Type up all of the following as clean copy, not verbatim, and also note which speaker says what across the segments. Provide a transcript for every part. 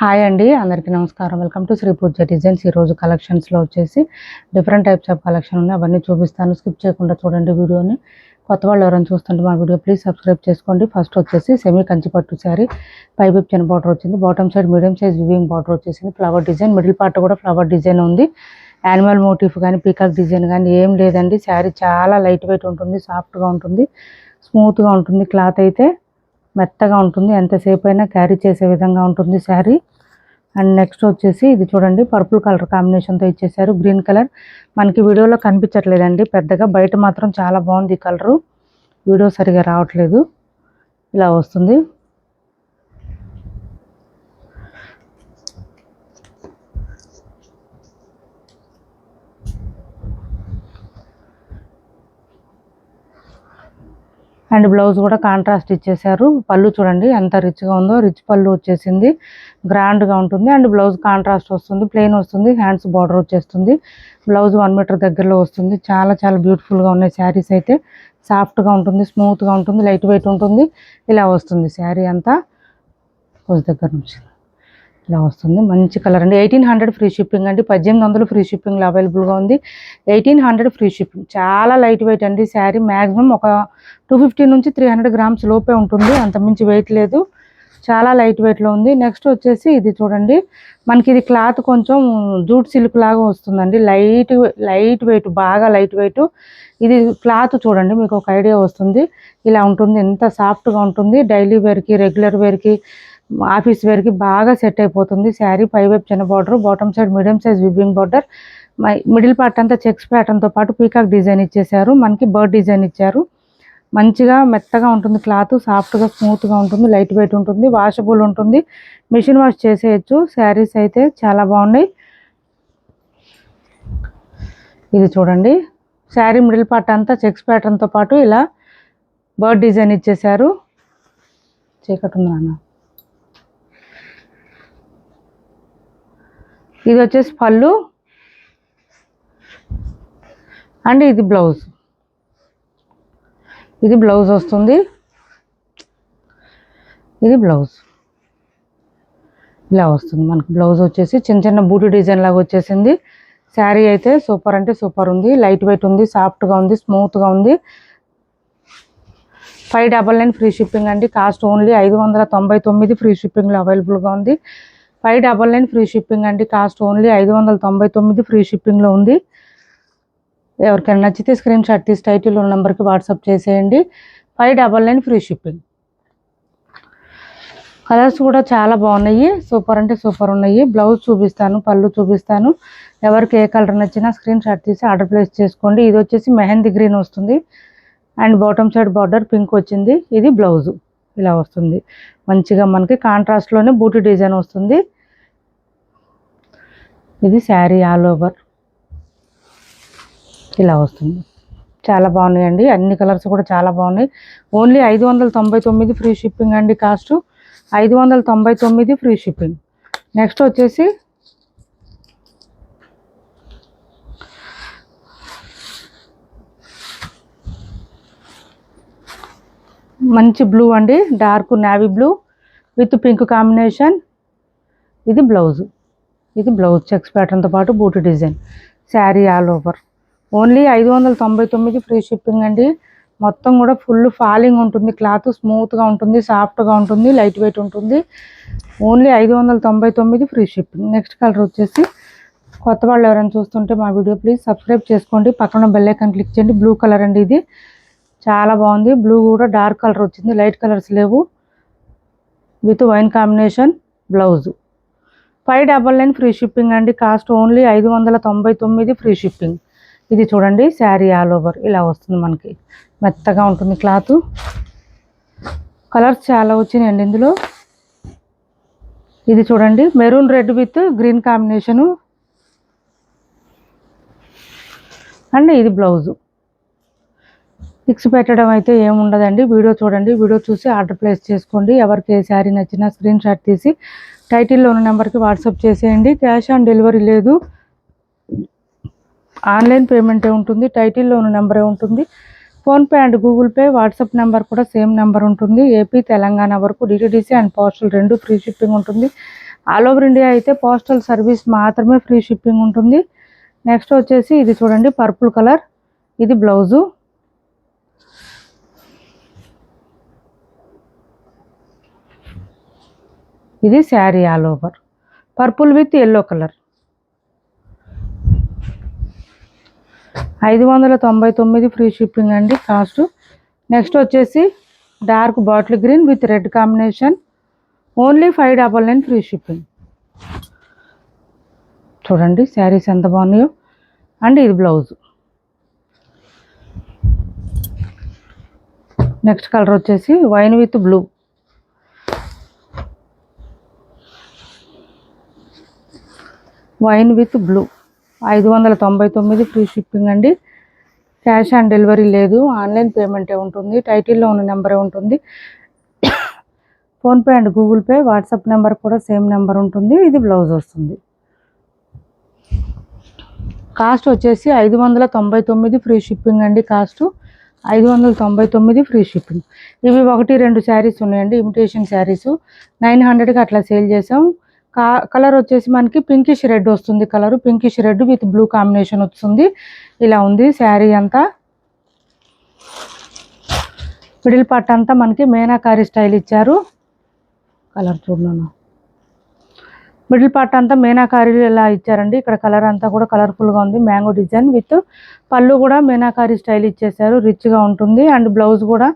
Speaker 1: Hi అండి, అందరికీ నమస్కారం. Welcome to Shri Pooja designs. ఈరోజు కలెక్షన్స్లో వచ్చేసి డిఫరెంట్ టైప్స్ ఆఫ్ కలెక్షన్ ఉన్నాయి. అవన్నీ చూపిస్తాను, స్కిప్ చేయకుండా చూడండి వీడియోని. కొత్త వాళ్ళు ఎవరైనా చూస్తుంటే మా వీడియో ప్లీజ్ సబ్స్క్రైబ్ చేసుకోండి. ఫస్ట్ వచ్చేసి సెమీ కంచి పట్టు శారీ, పైపు చిన్న బార్డర్ వచ్చింది, bottom side medium size weaving border వచ్చేసింది, ఫ్లవర్ డిజైన్, మిడిల్ పార్ట్ కూడా ఫ్లవర్ డిజైన్ ఉంది. యానిమల్ మోటిఫ్ కానీ పీకాక్ డిజైన్ కానీ ఏం లేదండి. శారీ చాలా లైట్ వెయిట్ ఉంటుంది, సాఫ్ట్గా ఉంటుంది, స్మూత్గా ఉంటుంది. క్లాత్ అయితే మెత్తగా ఉంటుంది, ఎంతసేపు అయినా క్యారీ చేసే విధంగా ఉంటుంది శారీ. అండ్ నెక్స్ట్ వచ్చేసి ఇది చూడండి, పర్పుల్ కలర్ కాంబినేషన్తో ఇచ్చేసారు. గ్రీన్ కలర్ మనకి వీడియోలో కనిపించట్లేదండి పెద్దగా, బయట మాత్రం చాలా బాగుంది ఈ కలరు, వీడియో సరిగా రావట్లేదు. ఇలా వస్తుంది. అండ్ బ్లౌజ్ కూడా కాంట్రాస్ట్ ఇచ్చేసారు. పళ్ళు చూడండి ఎంత రిచ్గా ఉందో, రిచ్ పళ్ళు వచ్చేసింది, గ్రాండ్గా ఉంటుంది. అండ్ బ్లౌజ్ కాంట్రాస్ట్ వస్తుంది, ప్లెయిన్ వస్తుంది, హ్యాండ్స్ బార్డర్ వచ్చేస్తుంది. బ్లౌజ్ 1 మీటర్ దగ్గరలో వస్తుంది. చాలా చాలా బ్యూటిఫుల్గా ఉన్నాయి శారీస్ అయితే. సాఫ్ట్గా ఉంటుంది, స్మూత్గా ఉంటుంది, లైట్ వెయిట్ ఉంటుంది. ఇలా వస్తుంది శారీ అంతా. రోజు దగ్గర నుంచి ఇలా వస్తుంది. మంచి కలర్ అండి. 1800 ఫ్రీ షిప్పింగ్ అండి. 1800 ఫ్రీ షిప్పింగ్లో అవైలబుల్గా ఉంది. 1800 ఫ్రీ షిప్పింగ్. చాలా లైట్ వెయిట్ అండి శారీ. మ్యాక్సిమం ఒక 250 నుంచి 300 గ్రామ్స్ లోపే ఉంటుంది, అంతమించి వెయిట్ లేదు. చాలా లైట్ వెయిట్లో ఉంది. నెక్స్ట్ వచ్చేసి ఇది చూడండి, మనకి ఇది క్లాత్ కొంచెం జూట్ సిల్క్ లాగా వస్తుందండి. లైట్ వెయిట్, బాగా లైట్ వెయిట్. ఇది క్లాత్ చూడండి, మీకు ఒక ఐడియా వస్తుంది. ఇలా ఉంటుంది, ఎంత సాఫ్ట్గా ఉంటుంది. డైలీ వేర్కి, రెగ్యులర్ వేర్కి, ఆఫీస్ వేర్కి బాగా సెట్ అయిపోతుంది శారీ. పైవైపు చిన్న border, bottom side medium size weaving border, middle part అంతా చెక్స్ ప్యాటర్న్తో పాటు పీకాక్ డిజైన్ ఇచ్చేసారు. మనకి బర్డ్ డిజైన్ ఇచ్చారు. మంచిగా మెత్తగా ఉంటుంది క్లాత్, సాఫ్ట్గా స్మూత్గా ఉంటుంది, లైట్ వెయిట్ ఉంటుంది, వాషబుల్ ఉంటుంది, మిషన్ వాష్ చేసేయచ్చు. శారీస్ అయితే చాలా బాగున్నాయి. ఇది చూడండి, శారీ మిడిల్ పార్ట్ అంతా చెక్స్ ప్యాటర్న్తో పాటు ఇలా బర్డ్ డిజైన్ ఇచ్చేసారు. చీకటి ఉంది నాన్న. ఇది వచ్చేసి పళ్ళు అండ్ ఇది బ్లౌజ్. ఇది బ్లౌజ్ వస్తుంది, ఇది బ్లౌజ్. ఇలా వస్తుంది మనకి బ్లౌజ్ వచ్చేసి చిన్న చిన్న బూటీ డిజైన్ లాగా వచ్చేసింది. శారీ అయితే సూపర్ అంటే సూపర్ ఉంది, లైట్ వెయిట్ ఉంది, సాఫ్ట్గా ఉంది, స్మూత్గా ఉంది. 599 ఫ్రీ షిప్పింగ్ అండి. కాస్ట్ ఓన్లీ 599 ఫ్రీ షిప్పింగ్లో అవైలబుల్గా ఉంది. 599 ఫ్రీ షిప్పింగ్ అండి. కాస్ట్ ఓన్లీ 599 ఫ్రీ షిప్పింగ్లో ఉంది. ఎవరికైనా నచ్చితే స్క్రీన్ షాట్ తీసి టైటిల్ ఉన్న నెంబర్కి వాట్సాప్ చేసేయండి. 599 ఫ్రీ షిప్పింగ్. కలర్స్ కూడా చాలా బాగున్నాయి, సూపర్ అంటే సూపర్ ఉన్నాయి. బ్లౌజ్ చూపిస్తాను, పళ్ళు చూపిస్తాను. ఎవరికి ఏ కలర్ నచ్చినా స్క్రీన్ షాట్ తీసి ఆర్డర్ ప్లేస్ చేసుకోండి. ఇది వచ్చేసి మెహందీ గ్రీన్ వస్తుంది and bottom side border pink వచ్చింది. ఇది బ్లౌజు ఇలా వస్తుంది. మంచిగా మనకి కాంట్రాస్ట్లోనే బూటీ డిజైన్ వస్తుంది. ఇది శారీ ఆల్ ఓవర్ ఇలా వస్తుంది. చాలా బాగున్నాయండి, అన్ని కలర్స్ కూడా చాలా బాగున్నాయి. ఓన్లీ 599 ఫ్రీ షిప్పింగ్ అండి. Cost 599 free shipping. నెక్స్ట్ వచ్చేసి మంచి బ్లూ అండి, dark navy blue with pink combination. ఇది బ్లౌజ్, ఇది బ్లౌజ్ చెక్స్ ప్యాటర్న్తో పాటు buti design. Sari all over. Only 599 free shipping అండి. మొత్తం కూడా ఫుల్ ఫాలింగ్ ఉంటుంది, క్లాత్ స్మూత్గా ఉంటుంది, సాఫ్ట్గా ఉంటుంది, లైట్ వెయిట్ ఉంటుంది. Only 599 free shipping. Next colour వచ్చేసి, కొత్త వాళ్ళు ఎవరైనా చూస్తుంటే మా వీడియో ప్లీజ్ సబ్స్క్రైబ్ చేసుకోండి, పక్కన బెల్ ఐకాన్ క్లిక్ చేయండి. బ్లూ కలర్ అండి, ఇది చాలా బాగుంది. బ్లూ కూడా డార్క్ కలర్ వచ్చింది, లైట్ కలర్స్ లేవు. With wine combination blouse. 599 free shipping అండి. Cost only 599 free shipping. ఇది చూడండి, శారీ ఆల్ ఓవర్ ఇలా వస్తుంది. మనకి మెత్తగా ఉంటుంది క్లాత్. కలర్స్ చాలా వచ్చినాయండి ఇందులో. ఇది చూడండి, maroon red with green combination and ఇది బ్లౌజు. ఫిక్స్ పెట్టడం అయితే ఏముండదండి. వీడియో చూడండి, వీడియో చూసి ఆర్డర్ ప్లేస్ చేసుకోండి. ఎవరికి ఏ శారీ నచ్చినా స్క్రీన్ షాట్ తీసి టైటిల్లో ఉన్న నెంబర్కి వాట్సాప్ చేసేయండి. క్యాష్ ఆన్ డెలివరీ లేదు, ఆన్లైన్ పేమెంటే ఉంటుంది. టైటిల్లో ఉన్న నెంబరే ఉంటుంది. PhonePe and Google pay, WhatsApp number కూడా సేమ్ నెంబర్ ఉంటుంది. ఏపీ తెలంగాణ వరకు DTDC and postal 2 free shipping ఉంటుంది. ఆల్ ఓవర్ ఇండియా అయితే పోస్టల్ సర్వీస్ మాత్రమే ఫ్రీ షిప్పింగ్ ఉంటుంది. నెక్స్ట్ వచ్చేసి ఇది చూడండి పర్పుల్ కలర్, ఇది బ్లౌజు. ఇది sari all over purple with yellow colour. 599 free shipping అండి కాస్ట్. నెక్స్ట్ వచ్చేసి dark bottle green with red combination, only 599 free shipping. చూడండి శారీస్ ఎంత బాగున్నాయో. అండ్ ఇది బ్లౌజ్. నెక్స్ట్ కలర్ వచ్చేసి wine with blue. Wine with blue 599 free shipping అండి. Cash on delivery లేదు, online పేమెంటే ఉంటుంది. టైటిల్లో ఉన్న నెంబరే ఉంటుంది. PhonePe and Google pay, WhatsApp number కూడా సేమ్ నెంబర్ ఉంటుంది. ఇది బ్లౌజ్ వస్తుంది. కాస్ట్ వచ్చేసి 599 ఫ్రీ షిప్పింగ్ అండి. Cost 599 free shipping. ఇవి 1-2 శారీస్ ఉన్నాయండి, ఇమిటేషన్ శారీస్. 900కి అట్లా సేల్ చేసాం. కలర్ వచ్చేసి మనకి పింకిష్ రెడ్ వస్తుంది. Colour pinkish red with blue combination వస్తుంది. ఇలా ఉంది శారీ అంతా. మిడిల్ పార్ట్ అంతా మనకి మీనాకారి స్టైల్ ఇచ్చారు. కలర్ చూడను, మిడిల్ పార్ట్ అంతా మీనాకారి ఇలా ఇచ్చారండి. ఇక్కడ కలర్ అంతా కూడా కలర్ఫుల్గా ఉంది. మ్యాంగో డిజైన్ విత్ పళ్ళు కూడా మీనాకారి స్టైల్ ఇచ్చేసారు, రిచ్గా ఉంటుంది. అండ్ బ్లౌజ్ కూడా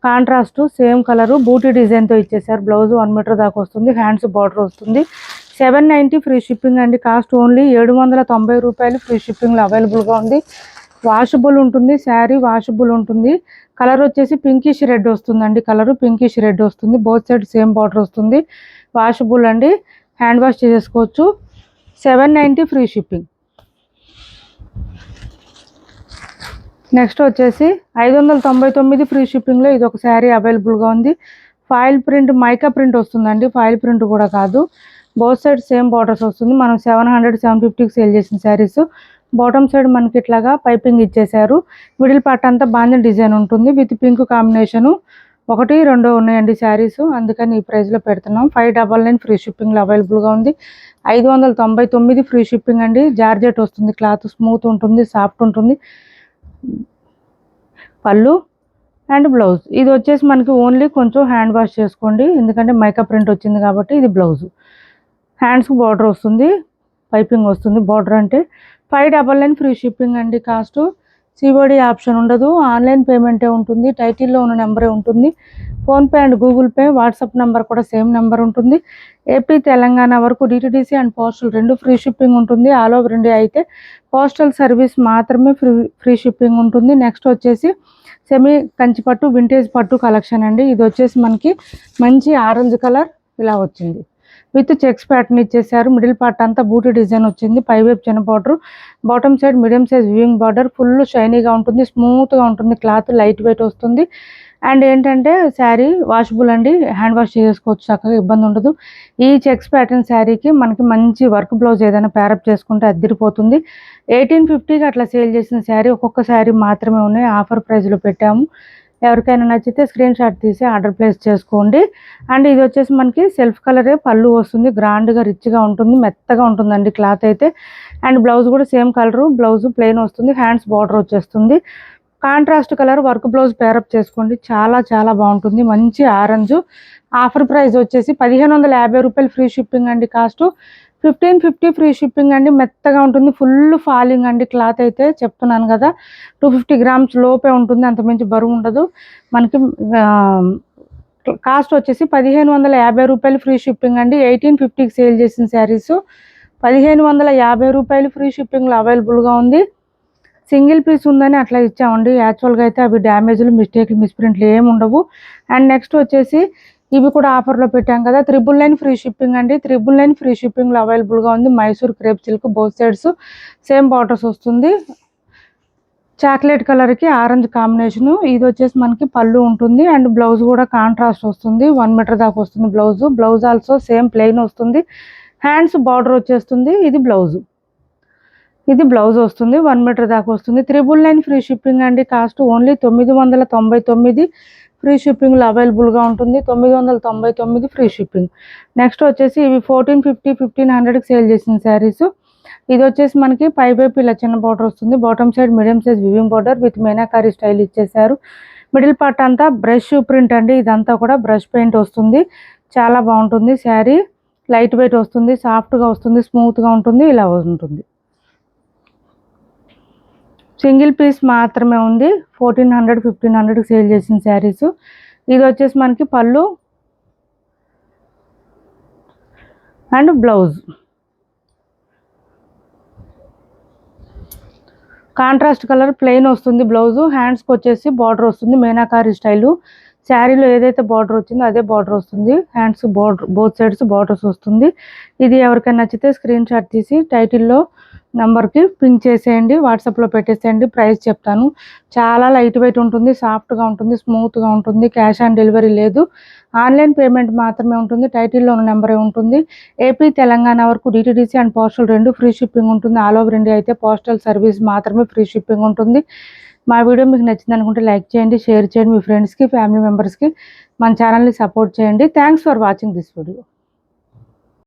Speaker 1: కాంట్రాస్ట్ సేమ్ కలరు బూటీ డిజైన్తో ఇచ్చేసారు. బ్లౌజ్ 1 మీటర్ దాకా వస్తుంది. హ్యాండ్స్ బార్డర్ వస్తుంది. 790 ఫ్రీ షిప్పింగ్ అండి. కాస్ట్ ఓన్లీ 790 రూపాయలు ఫ్రీ షిప్పింగ్లో అవైలబుల్గా ఉంది. వాషబుల్ ఉంటుంది, శారీ వాషబుల్ ఉంటుంది. కలర్ వచ్చేసి పింకిష్ రెడ్ వస్తుందండి. కలరు పింకిష్ రెడ్ వస్తుంది. బోత్ సైడ్ సేమ్ బార్డర్ వస్తుంది. వాషబుల్ అండి, హ్యాండ్ వాష్ చేసుకోవచ్చు. 790 ఫ్రీ షిప్పింగ్. నెక్స్ట్ వచ్చేసి 599 ఫ్రీ షిప్పింగ్లో ఇది ఒక శారీ అవైలబుల్గా ఉంది. ఫాయిల్ ప్రింట్ మైకా ప్రింట్ వస్తుందండి. ఫాయిల్ ప్రింట్ కూడా కాదు, బోత్ సైడ్ సేమ్ బార్డర్స్ వస్తుంది. మనం 700, 750కి సేల్ చేసిన శారీస్. బాటమ్ సైడ్ మనకి ఇట్లాగా పైపింగ్ ఇచ్చేసారు. మిడిల్ పార్ట్ అంతా బాంజన్ డిజైన్ ఉంటుంది విత్ పింక్ కాంబినేషను. 1-2 ఉన్నాయండి శారీస్, అందుకని ఈ ప్రైస్లో పెడుతున్నాం. 599 ఫ్రీ షిప్పింగ్లో అవైలబుల్గా ఉంది. 599 ఫ్రీ షిప్పింగ్ అండి. జార్జెట్ వస్తుంది, క్లాత్ స్మూత్ ఉంటుంది, సాఫ్ట్ ఉంటుంది. పళ్ళు అండ్ బ్లౌజ్. ఇది వచ్చేసి మనకి ఓన్లీ కొంచెం హ్యాండ్ వాష్ చేసుకోండి, ఎందుకంటే మైకా ప్రింట్ వచ్చింది కాబట్టి. ఇది బ్లౌజ్. హ్యాండ్స్కి బార్డర్ వస్తుంది, పైపింగ్ వస్తుంది. బార్డర్ అంటే 599 ఫ్రీ షిప్పింగ్ అండి. కాస్ట్ సిఓడి ఆప్షన్ ఉండదు, ఆన్లైన్ పేమెంటే ఉంటుంది. టైటిల్లో ఉన్న నెంబరే ఉంటుంది. PhonePe and Google pay, WhatsApp number కూడా సేమ్ నెంబర్ ఉంటుంది. ఏపీ తెలంగాణ వరకు DTDC and postal 2 free shipping ఉంటుంది. ఆల్ ఓవర్ ఇండియా అయితే పోస్టల్ సర్వీస్ మాత్రమే ఫ్రీ షిప్పింగ్ ఉంటుంది. నెక్స్ట్ వచ్చేసి సెమీ కంచి పట్టు వింటేజ్ పట్టు కలెక్షన్ అండి. ఇది వచ్చేసి మనకి మంచి ఆరెంజ్ కలర్ ఇలా వచ్చింది విత్ చెక్స్ ప్యాటర్న్ ఇచ్చేసారు. మిడిల్ పార్ట్ అంతా బూటీ డిజైన్ వచ్చింది. పైవైపు చిన్న border, bottom side medium size weaving border. Full షైనీగా ఉంటుంది, స్మూత్గా ఉంటుంది. క్లాత్ లైట్ వెయిట్ వస్తుంది. అండ్ ఏంటంటే శారీ వాషబుల్ అండి, హ్యాండ్ వాష్ చేసుకోవచ్చు చక్కగా, ఇబ్బంది ఉండదు. ఈ చెక్స్ ప్యాటర్న్ శారీకి మనకి మంచి వర్క్ బ్లౌజ్ ఏదైనా ప్యారప్ చేసుకుంటే అద్దరిపోతుంది. 1850కి అట్లా సేల్ చేసిన శారీ ఒక్కొక్క శారీ మాత్రమే ఉన్నాయి. ఆఫర్ ప్రైస్లో పెట్టాము. ఎవరికైనా నచ్చితే స్క్రీన్ షాట్ తీసి ఆర్డర్ ప్లేస్ చేసుకోండి. అండ్ ఇది వచ్చేసి మనకి సెల్ఫ్ కలరే పళ్ళు వస్తుంది. గ్రాండ్గా రిచ్గా ఉంటుంది, మెత్తగా ఉంటుందండి క్లాత్ అయితే. అండ్ బ్లౌజ్ కూడా సేమ్ కలరు, బ్లౌజ్ ప్లెయిన్ వస్తుంది. హ్యాండ్స్ బార్డర్ వచ్చేస్తుంది. Contrast colour work blouse pair up చేసుకోండి, చాలా చాలా బాగుంటుంది. మంచి ఆరెంజ్. ఆఫర్ ప్రైస్ వచ్చేసి 1550 రూపాయలు ఫ్రీ షిప్పింగ్ అండి. కాస్ట్ 1550 ఫ్రీ షిప్పింగ్ అండి. మెత్తగా ఉంటుంది, ఫుల్ ఫాలింగ్ అండి క్లాత్ అయితే, చెప్తున్నాను కదా. 250 గ్రామ్స్ లోపే ఉంటుంది, అంతమించి బరువు ఉండదు. మనకి కాస్ట్ వచ్చేసి 1550 రూపాయలు ఫ్రీ షిప్పింగ్ అండి. 1850కి సేల్ చేసిన శారీస్ 1550 రూపాయలు ఫ్రీ షిప్పింగ్లో అవైలబుల్గా ఉంది. సింగిల్ పీస్ ఉందని అట్లా ఇచ్చామండి. యాక్చువల్గా అయితే అవి డ్యామేజ్లు, మిస్టేక్లు, మిస్ప్రింట్లు ఏమి ఉండవు. అండ్ నెక్స్ట్ వచ్చేసి ఇవి కూడా ఆఫర్లో పెట్టాం కదా, 999 ఫ్రీ షిప్పింగ్ అండి. 999 ఫ్రీ షిప్పింగ్లో అవైలబుల్గా ఉంది. Mysore crepe silk, both sides same borders వస్తుంది. చాక్లెట్ కలర్కి ఆరెంజ్ కాంబినేషను. ఇది వచ్చేసి మనకి పళ్ళు ఉంటుంది. అండ్ బ్లౌజ్ కూడా కాంట్రాస్ట్ వస్తుంది, 1 మీటర్ దాకా వస్తుంది blouse. Blouse also same plain వస్తుంది. హ్యాండ్స్ బార్డర్ వచ్చేస్తుంది. ఇది బ్లౌజ్. ఇది బ్లౌజ్ వస్తుంది, 1 మీటర్ దాకా వస్తుంది. 999 ఫ్రీ షిప్పింగ్ అండి. కాస్ట్ ఓన్లీ 999 ఫ్రీ షిప్పింగ్లో అవైలబుల్గా ఉంటుంది. 999 ఫ్రీ షిప్పింగ్. నెక్స్ట్ వచ్చేసి ఇవి 1450 1500కి సేల్ చేసిన శారీస్. ఇది వచ్చేసి మనకి పైవైపు ఇలా చిన్న బార్డర్ వస్తుంది. Bottom side medium size weaving border with meenakari style ఇచ్చేసారు. మిడిల్ పార్ట్ అంతా బ్రష్ ప్రింట్ అండి. ఇదంతా కూడా బ్రష్ పెయింట్ వస్తుంది. చాలా బాగుంటుంది శారీ. లైట్ వెయిట్ వస్తుంది, సాఫ్ట్గా వస్తుంది, స్మూత్గా ఉంటుంది. ఇలా ఉంటుంది. సింగిల్ పీస్ మాత్రమే ఉంది. 1400 1500కి సేల్ చేసిన శారీస్. ఇది వచ్చేసి మనకి పళ్ళు and blouse. Contrast colour plain వస్తుంది బ్లౌజ్. హ్యాండ్స్కి వచ్చేసి బార్డర్ వస్తుంది మీనాకారి స్టైలు. శారీలో ఏదైతే బార్డర్ వచ్చిందో అదే బార్డర్ వస్తుంది. Hands border both sides borders వస్తుంది. ఇది ఎవరికైనా నచ్చితే స్క్రీన్ షాట్ తీసి టైటిల్లో నెంబర్కి పింక్ చేసేయండి, వాట్సాప్లో పెట్టేసేయండి. ప్రైస్ చెప్తాను. చాలా లైట్ వెయిట్ ఉంటుంది, సాఫ్ట్గా ఉంటుంది, స్మూత్గా ఉంటుంది. క్యాష్ ఆన్ డెలివరీ లేదు, ఆన్లైన్ పేమెంట్ మాత్రమే ఉంటుంది. టైటిల్లో ఉన్న నెంబరే ఉంటుంది. ఏపీ తెలంగాణ వరకు DTDC and postal 2 free shipping ఉంటుంది. ఆల్ ఓవర్ ఇండియా అయితే పోస్టల్ సర్వీస్ మాత్రమే ఫ్రీ షిప్పింగ్ ఉంటుంది. మా వీడియో మీకు నచ్చింది అనుకుంటే లైక్ చేయండి, షేర్ చేయండి మీ ఫ్రెండ్స్కి, ఫ్యామిలీ మెంబర్స్కి. మన ఛానల్ని సపోర్ట్ చేయండి. Thanks for watching this video.